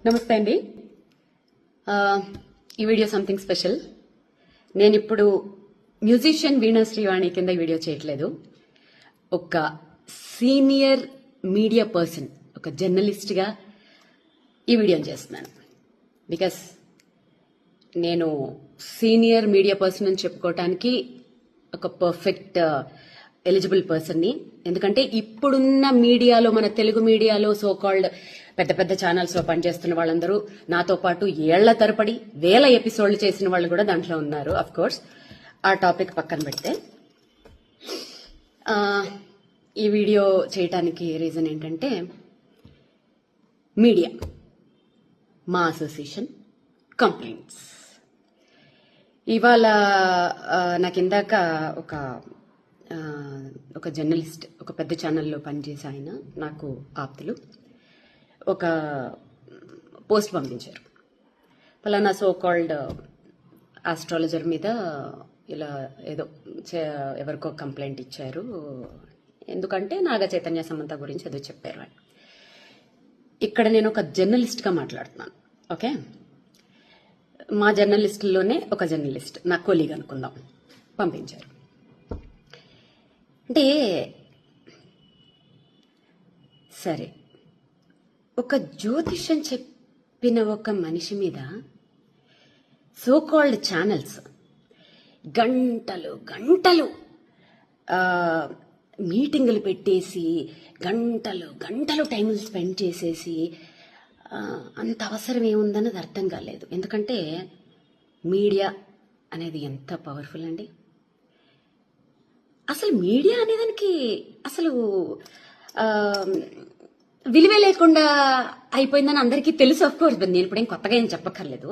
నమస్తే అండి. ఈ వీడియో సంథింగ్ స్పెషల్. నేను ఇప్పుడు మ్యూజిషియన్ వీణా శ్రీవాణి కింద ఈ వీడియో చేయట్లేదు. ఒక సీనియర్ మీడియా పర్సన్, ఒక జర్నలిస్ట్గా ఈ వీడియోని చేస్తున్నాను. బికాస్ నేను సీనియర్ మీడియా పర్సన్ అని చెప్పుకోవటానికి ఒక పర్ఫెక్ట్ ఎలిజిబుల్ పర్సన్ని. ఎందుకంటే ఇప్పుడున్న మీడియాలో, మన తెలుగు మీడియాలో సో కాల్డ్ పెద్ద పెద్ద ఛానల్స్ లో పనిచేస్తున్న వాళ్ళందరూ నాతో పాటు ఏళ్ల తరబడి 1000 ఎపిసోడ్లు చేసిన వాళ్ళు కూడా దాంట్లో ఉన్నారు. అఫ్ కోర్స్ ఆ టాపిక్ పక్కన పెడితే ఈ వీడియో చేయటానికి రీజన్ ఏంటంటే, మీడియా, మా అసోసియేషన్ కంప్లైంట్స్. ఇవాళ నాకు ఇందాక ఒక జర్నలిస్ట్, ఒక పెద్ద ఛానల్లో పనిచేసే ఆయన, నాకు ఆప్తులు, ఒక పోస్ట్ పంపించారు. పలానా సో కాల్డ్ ఆస్ట్రాలజర్ మీద ఇలా ఏదో ఎవరికో కంప్లైంట్ ఇచ్చారు, ఎందుకంటే నాగ చైతన్య సమంత గురించి ఏదో చెప్పారు అని. ఇక్కడ నేను ఒక జర్నలిస్ట్గా మాట్లాడుతున్నాను. ఓకే, మా జర్నలిస్టుల్లోనే ఒక జర్నలిస్ట్, నా కొలీగ్ అనుకుందాం, పంపించారు. అంటే సరే, ఒక జ్యోతిష్యం చెప్పిన ఒక మనిషి మీద సో కాల్డ్ ఛానల్స్ గంటలు గంటలు మీటింగులు పెట్టేసి గంటలు గంటలు టైం స్పెండ్ చేసేసి అంత అవసరం ఏముందన్నది అర్థం కాలేదు. ఎందుకంటే మీడియా అనేది ఎంత పవర్ఫుల్ అండి. అసలు మీడియా అనేదానికి అసలు విలువే లేకుండా అయిపోయిందని అందరికీ తెలుసు. ఆఫ్ కోర్స్ నేను ఇప్పుడేం కొత్తగా ఏం చెప్పక్కర్లేదు.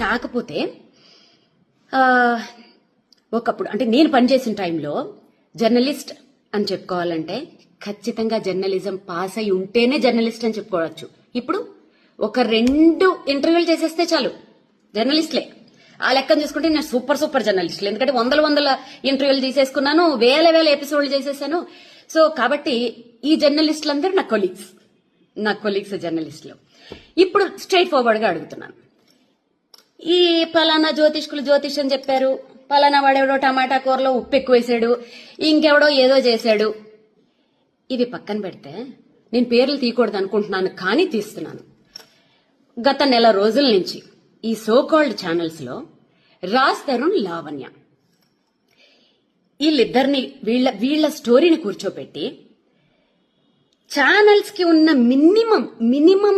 కాకపోతే ఒకప్పుడు, అంటే నేను పనిచేసిన టైంలో జర్నలిస్ట్ అని చెప్పుకోవాలంటే ఖచ్చితంగా జర్నలిజం పాస్ అయి ఉంటేనే జర్నలిస్ట్ అని చెప్పుకోవచ్చు. ఇప్పుడు ఒక 2 ఇంటర్వ్యూలు చేసేస్తే చాలు జర్నలిస్ట్లే. ఆ లెక్కను చూసుకుంటే నేను సూపర్ జర్నలిస్టులు. ఎందుకంటే వందల ఇంటర్వ్యూలు తీసేసుకున్నాను, 1000 ఎపిసోడ్లు చేసేసాను. సో కాబట్టి ఈ జర్నలిస్టులందరూ నా కొలీగ్స్ జర్నలిస్టులు. ఇప్పుడు స్ట్రైట్ ఫార్వర్డ్ గా అడుగుతున్నాను, ఈ పలానా జ్యోతిష్యం చెప్పారు, పలానా వాడెవడో టమాటా కూరలో ఉప్పు ఎక్కువ వేసాడు, ఇంకెవడో ఏదో చేశాడు, ఇది పక్కన పెడితే నేను పేర్లు తీయకూడదు అనుకుంటున్నాను, కానీ తీస్తున్నాను. గత నెల రోజుల నుంచి ఈ సో కాల్డ్ ఛానల్స్ లో రాజ్ తరుణ్, లావణ్య, వీళ్ళిద్దరిని వీళ్ళ స్టోరీని కూర్చోపెట్టి ఛానల్స్ కి ఉన్న మినిమం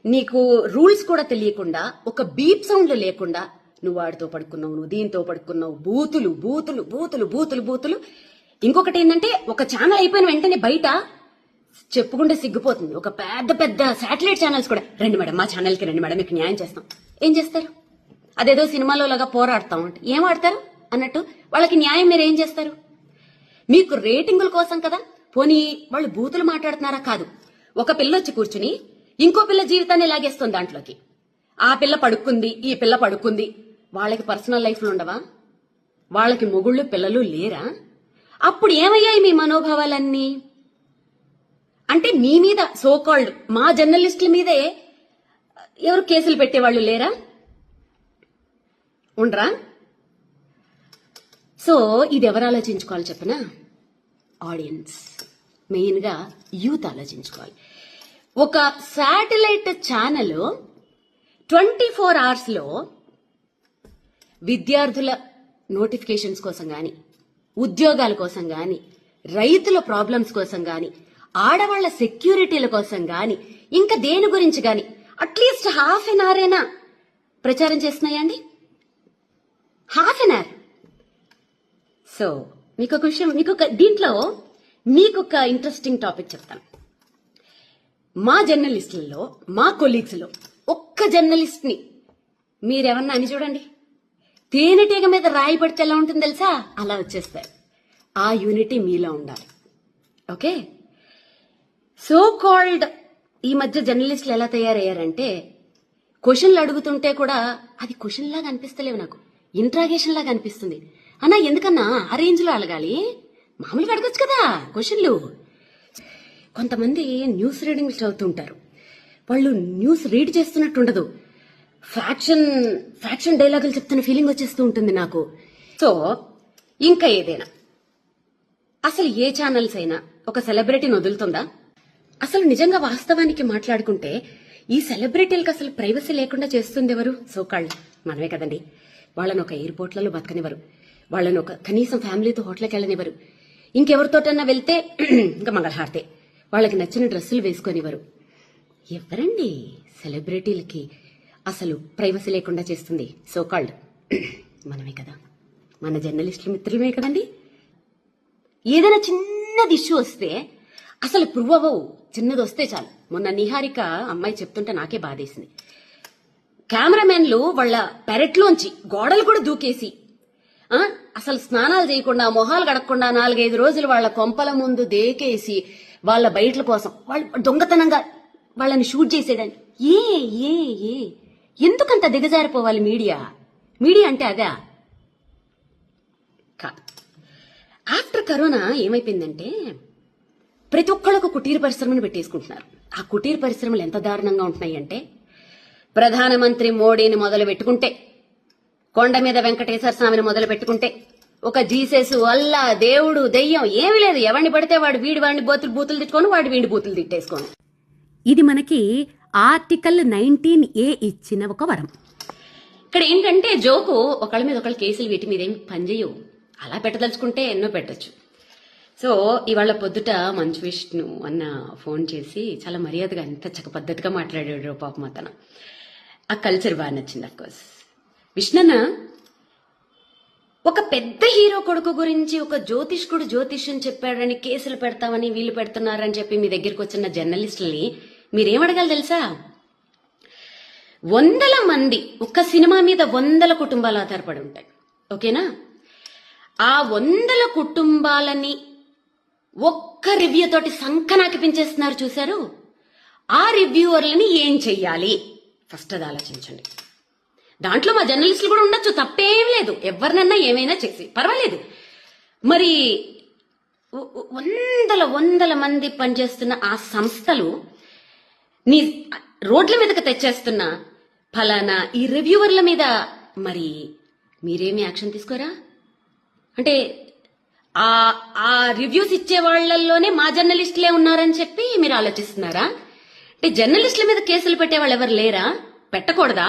నీకు రూల్స్ కూడా తెలియకుండా, ఒక బీప్ సౌండ్ లేకుండా, నువ్వు వాడితో పడుకున్నావు, నువ్వు దీంతో పడుకున్నావు, బూతులు. ఇంకొకటి ఏంటంటే, ఒక ఛానల్ అయిపోయిన వెంటనే బయట చెప్పుకుంటే సిగ్గుపోతుంది, ఒక పెద్ద శాటిలైట్ ఛానల్స్ కూడా, రండి మేడం మా ఛానల్కి రండి మేడం, మీకు న్యాయం చేస్తాం. ఏం చేస్తారు? అదేదో సినిమాలో లాగా పోరాడతాం అంటే ఏం ఆడతారు అన్నట్టు వాళ్ళకి న్యాయం మీరు ఏం చేస్తారు? మీకు రేటింగుల కోసం కదా. పోనీ వాళ్ళు బూతులు మాట్లాడుతున్నారా? కాదు, ఒక పిల్ల వచ్చి కూర్చుని ఇంకో పిల్ల జీవితాన్ని లాగేస్తుంది దాంట్లోకి. ఆ పిల్ల పడుకుంది, ఈ పిల్ల పడుకుంది. వాళ్ళకి పర్సనల్ లైఫ్లు ఉండవా? వాళ్ళకి మొగుళ్ళు పిల్లలు లేరా? అప్పుడు ఏమయ్యాయి మీ మనోభావాలన్నీ? అంటే మీ మీద సో కాల్డ్ మా జర్నలిస్టుల మీదే ఎవరు కేసులు పెట్టేవాళ్ళు లేరా? ఉండరా? సో ఇది ఎవరు ఆలోచించుకోవాలి చెప్పనా? ఆడియన్స్, మెయిన్ గా యూత్ ఆలోచించుకోవాలి. ఒక శాటిలైట్ ఛానల్ 24 hours లో విద్యార్థుల నోటిఫికేషన్స్ కోసం గాని, ఉద్యోగాల కోసం గాని, రైతుల ప్రాబ్లమ్స్ కోసం గాని, ఆడవాళ్ల సెక్యూరిటీల కోసం గాని, ఇంకా దేని గురించి గాని అట్లీస్ట్ ½ an hour అయినా ప్రచారం చేస్తున్నాయా అండి? ½ an hour. సో మీకొక విషయం, దీంట్లో మీకొక ఇంట్రెస్టింగ్ టాపిక్ చెప్తాను. మా జర్నలిస్టులలో, మా కొలీగ్స్ లో ఒక్క జర్నలిస్ట్ ని మీరేమన్నా అని చూడండి, తేనెటీగ మీద రాయి పడితే ఎలా ఉంటుంది తెలుసా? అలా వచ్చేస్తారు. ఆ యూనిటీ మీలో ఉండాలి. ఓకే, సో కాల్డ్ ఈ మధ్య జర్నలిస్టులు ఎలా తయారయ్యారంటే, క్వశ్చన్లు అడుగుతుంటే కూడా అది క్వశ్చన్ లాగా అనిపిస్తలేవు, నాకు ఇంట్రాగేషన్ లాగా అనిపిస్తుంది. అన్నా ఎందుకన్నా ఆ రేంజ్ లో అడగాలి? మామూలుగా అడగచ్చు కదా క్వశ్చన్లు. కొంతమంది న్యూస్ రీడింగ్లు చదువుతుంటారు, వాళ్ళు న్యూస్ రీడ్ చేస్తున్నట్టు ఉండదు. ఫ్యాక్షన్ డైలాగులు చెప్తున్న ఫీలింగ్ వచ్చేస్తూ ఉంటుంది నాకు. సో ఇంకా ఏదైనా అసలు ఏ ఛానల్స్ అయినా ఒక సెలబ్రిటీని వదులుతుందా? అసలు నిజంగా వాస్తవానికి మాట్లాడుకుంటే ఈ సెలబ్రిటీలకు అసలు ప్రైవసీ లేకుండా చేస్తుంది ఎవరు? సోకాళ్ళు మనమే కదండి. వాళ్ళని ఒక ఎయిర్పోర్ట్లలో బతకనివ్వరు, వాళ్ళని ఒక కనీసం ఫ్యామిలీతో హోటల్కి వెళ్ళనివ్వరు, ఇంకెవరితోటన్నా వెళ్తే ఇంకా మంగళహారతే, వాళ్ళకి నచ్చిన డ్రెస్సులు వేసుకొనివ్వరు. ఎవరండి సెలబ్రిటీలకి అసలు ప్రైవసీ లేకుండా చేస్తుంది? సోకాల్డ్ మనమే కదా, మన జర్నలిస్టుల మిత్రులమే కదండి. ఏదైనా చిన్నది ఇష్యూ వస్తే అసలు ప్రూవ్ అవ్వవు, చిన్నది వస్తే చాలు. మొన్న నిహారిక అమ్మాయి చెప్తుంటే నాకే బాధేసింది. కెమెరామెన్లు వాళ్ళ పెరట్లోంచి గోడలు కూడా దూకేసి అసలు స్నానాలు చేయకుండా మొహాలు గడకుండా 4-5 రోజులు వాళ్ళ కొంపల ముందు దేకేసి వాళ్ళ బయటల కోసం వాళ్ళు దొంగతనంగా వాళ్ళని షూట్ చేసేదాన్ని. ఏ ఏ ఏ ఎందుకంత దిగజారిపోవాలి మీడియా అంటే అదా కాదు. ఆఫ్టర్ కరోనా ఏమైపోయిందంటే ప్రతి ఒక్కళ్ళకు కుటీర పరిశ్రమను పెట్టేసుకుంటున్నారు. ఆ కుటీర పరిశ్రమలు ఎంత దారుణంగా ఉంటున్నాయి అంటే, ప్రధానమంత్రి మోడీని మొదలు పెట్టుకుంటే, కొండ మీద వెంకటేశ్వర స్వామిని మొదలు పెట్టుకుంటే, ఒక జీసస్, అల్లా, దేవుడు, దెయ్యం ఏమీ లేదు. ఎవరిని పడితే వాడు వాడిని బూతులు తిట్టుకొని వీడి బూతులు తిట్టేసుకోను. ఇది మనకి ఆర్టికల్ 19A ఇచ్చిన ఒక వరం. ఇక్కడ ఏంటంటే జోకు, ఒకళ్ళ మీద ఒకళ్ళ కేసులు వీటి మీద ఏం పనిచేయవు. అలా పెట్టదలుచుకుంటే ఎన్నో పెట్టచ్చు. సో ఇవాళ పొద్దుట మంచు విష్ణు అన్న ఫోన్ చేసి చాలా మర్యాదగా ఎంత చక్క పద్ధతిగా మాట్లాడాడు పాపం అతను. ఆ కల్చర్ బాగా నచ్చింది. అఫ్కోర్స్ విష్ణన్న ఒక పెద్ద హీరో కొడుకు గురించి ఒక జ్యోతిష్కుడు జ్యోతిష్యం చెప్పాడని కేసులు పెడతామని వీళ్ళు పెడుతున్నారని చెప్పి మీ దగ్గరికి వచ్చిన జర్నలిస్టులని మీరేమడగాలి తెలుసా? 100 మంది, ఒక్క సినిమా మీద 100 కుటుంబాలు ఆధారపడి ఉంటాయి. ఓకేనా? ఆ 100 కుటుంబాలని ఒక్క రివ్యూ తోటి సంకనాకిపించేస్తున్నారు చూశారు. ఆ రివ్యూవర్లని ఏం చెయ్యాలి ఫస్ట్ అది ఆలోచించండి. దాంట్లో మా జర్నలిస్టులు కూడా ఉండొచ్చు, తప్పేం లేదు. ఎవరినన్నా ఏమైనా చేసి పర్వాలేదు. మరి 100 మంది పనిచేస్తున్న ఆ సంస్థలు నీ రోడ్ల మీదకి తెచ్చేస్తున్న ఫలానా ఈ రివ్యూవర్ల మీద మరి మీరేమి యాక్షన్ తీసుకోరా? అంటే ఆ రివ్యూస్ ఇచ్చే వాళ్లలోనే మా జర్నలిస్టులే ఉన్నారని చెప్పి మీరు ఆలోచిస్తున్నారా? అంటే జర్నలిస్టుల మీద కేసులు పెట్టే వాళ్ళు ఎవరు లేరా? పెట్టకూడదా?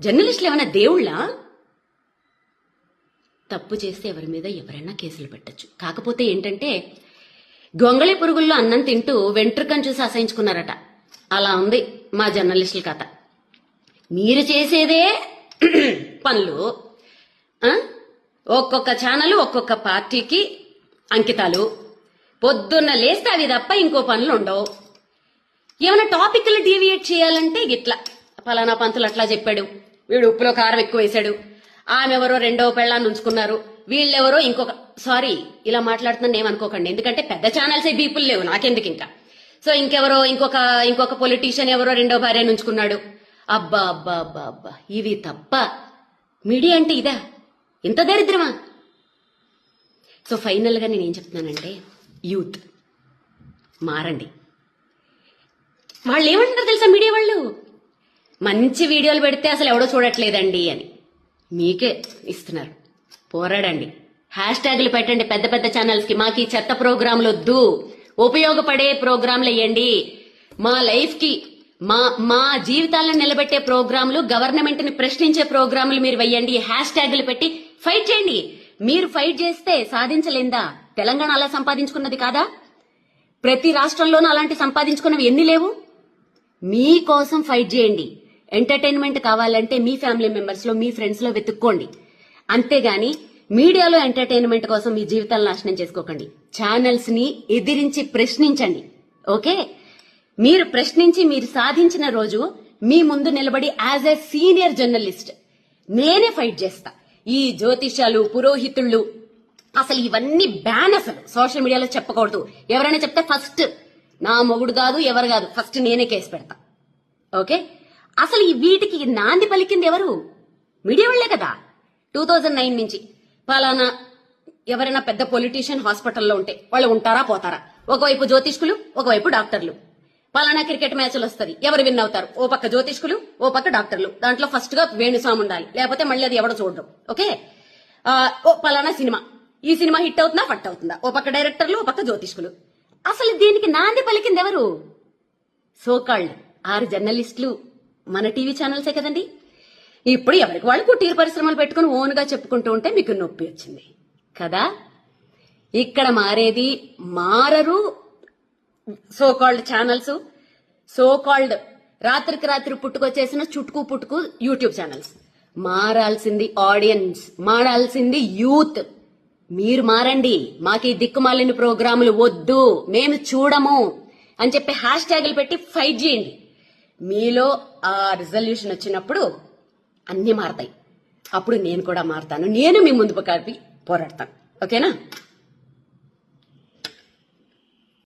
జర్నలిస్టులు ఏమైనా దేవుళ్ళా? తప్పు చేస్తే ఎవరి మీద ఎవరైనా కేసులు పెట్టచ్చు. కాకపోతే ఏంటంటే గొంగళి పురుగుల్లో అన్నం తింటూ వెంట్రుకను చూసి అసహించుకున్నారట. అలా ఉంది మా జర్నలిస్టుల కథ. మీరు చేసేదే పనులు, ఒక్కొక్క ఛానల్ ఒక్కొక్క పార్టీకి అంకితాలు. పొద్దున్న లేస్తే అవి తప్ప ఇంకో పనులు ఉండవు. ఏమైనా టాపిక్లు డీవియేట్ చేయాలంటే గిట్లా ఫలానా పంతులు అట్లా చెప్పాడు, వీడు ఉప్పులో కారం ఎక్కువ వేశాడు, ఆమె ఎవరో 2వ పెళ్ళాన్ని ఉంచుకున్నారు, వీళ్ళెవరో ఇంకొక, సారీ ఇలా మాట్లాడుతున్నాను ఏమనుకోకండి, ఎందుకంటే పెద్ద ఛానల్స్ బీపుల్ లేవు నాకెందుకు ఇంకా. సో ఇంకెవరో ఇంకొక పొలిటీషియన్ ఎవరో 2వ భార్యను ఉంచుకున్నాడు. అబ్బా అబ్బా అబ్బా అబ్బా, ఇవి తప్ప మీడియా అంటే ఇదా? ఇంత దరిద్రమా? సో ఫైనల్ గా నేనేం చెప్తున్నానంటే, యూత్ మారండి. వాళ్ళు ఏమంటారు తెలుసా మీడియా వాళ్ళు? మంచి వీడియోలు పెడితే అసలు ఎవడో చూడట్లేదండి అని మీకే ఇస్తున్నారు. పోరాడండి, హ్యాష్ట్యాగ్లు పెట్టండి పెద్ద పెద్ద ఛానల్స్ కి. మాకు ఈ చెత్త ప్రోగ్రాంలు వద్దు, ఉపయోగపడే ప్రోగ్రాంలు వేయండి. మా లైఫ్ కి మా జీవితాలను నిలబెట్టే ప్రోగ్రాంలు, గవర్నమెంట్ ని ప్రశ్నించే ప్రోగ్రాంలు మీరు వెయ్యండి. హ్యాష్ట్యాగ్లు పెట్టి ఫైట్ చేయండి. మీరు ఫైట్ చేస్తే సాధించలేందా? తెలంగాణ అలా సంపాదించుకున్నది కాదా? ప్రతి రాష్ట్రంలోనూ అలాంటి సంపాదించుకున్నవి ఎన్ని లేవు? మీకోసం ఫైట్ చేయండి. ఎంటర్టైన్మెంట్ కావాలంటే మీ ఫ్యామిలీ మెంబర్స్ లో, మీ ఫ్రెండ్స్ లో వెతుక్కోండి. అంతేగాని మీడియాలో ఎంటర్టైన్మెంట్ కోసం మీ జీవితాలను నాశనం చేసుకోకండి. ఛానల్స్ ని ఎదిరించి ప్రశ్నించండి. ఓకే, మీరు ప్రశ్నించి మీరు సాధించిన రోజు మీ ముందు నిలబడి యాజ్ ఎ సీనియర్ జర్నలిస్ట్ నేనే ఫైట్ చేస్తా. ఈ జ్యోతిషాలు, పురోహితుళ్ళు, అసలు ఇవన్నీ బ్యాన్. అసలు సోషల్ మీడియాలో చెప్పకూడదు. ఎవరైనా చెప్తే ఫస్ట్ నా మొగుడు కాదు, ఎవరు కాదు, ఫస్ట్ నేనే కేసు పెడతా. ఓకే, అసలు ఈ వీటికి నాంది పలికింది ఎవరు? మీడియా వాళ్లే కదా. 2009 నుంచి పలానా ఎవరైనా పెద్ద పొలిటీషియన్ హాస్పిటల్లో ఉంటే వాళ్ళు ఉంటారా పోతారా? ఒకవైపు జ్యోతిష్కులు, ఒకవైపు డాక్టర్లు. పలానా క్రికెట్ మ్యాచ్లు వస్తుంది, ఎవరు విన్ అవుతారు? ఓ పక్క జ్యోతిష్కులు, ఓ పక్క డాక్టర్లు. దాంట్లో ఫస్ట్ గా వేణుస్వామి ఉండాలి, లేకపోతే మళ్ళీ అది ఎవడో చూడడం. ఓకే, ఓ పలానా సినిమా, ఈ సినిమా హిట్ అవుతుందా ఫట్ అవుతుందా? ఓ పక్క డైరెక్టర్లు, ఓ పక్క జ్యోతిష్కులు. అసలు దీనికి నాంది పలికింది ఎవరు? సోకాల్డ్ 6 జర్నలిస్టులు, మన టీవీ ఛానల్సే కదండి. ఇప్పుడు ఎవరికి వాళ్ళు కుటీర పరిశ్రమలు పెట్టుకుని ఓన్ గా చెప్పుకుంటూ ఉంటే మీకు నొప్పి వచ్చింది కదా. ఇక్కడ మారేది మారరు సోకాల్డ్ ఛానల్స్, సోకాల్డ్ రాత్రికి రాత్రి పుట్టుకొచ్చేసిన చుట్టుకు పుట్టుకు యూట్యూబ్ ఛానల్స్. మారాల్సింది ఆడియన్స్, మారాల్సింది యూత్. మీరు మారండి. మాకు ఈ దిక్కుమాలిన ప్రోగ్రాములు వద్దు, మేము చూడము అని చెప్పి హ్యాష్ ట్యాగులు పెట్టి ఫైట్ చేయండి. మీలో ఆ రిజల్యూషన్ వచ్చినప్పుడు అన్ని మారతాయి. అప్పుడు నేను కూడా మారతాను, నేను మీ ముందు కలిపి పోరాడతాను. ఓకేనా?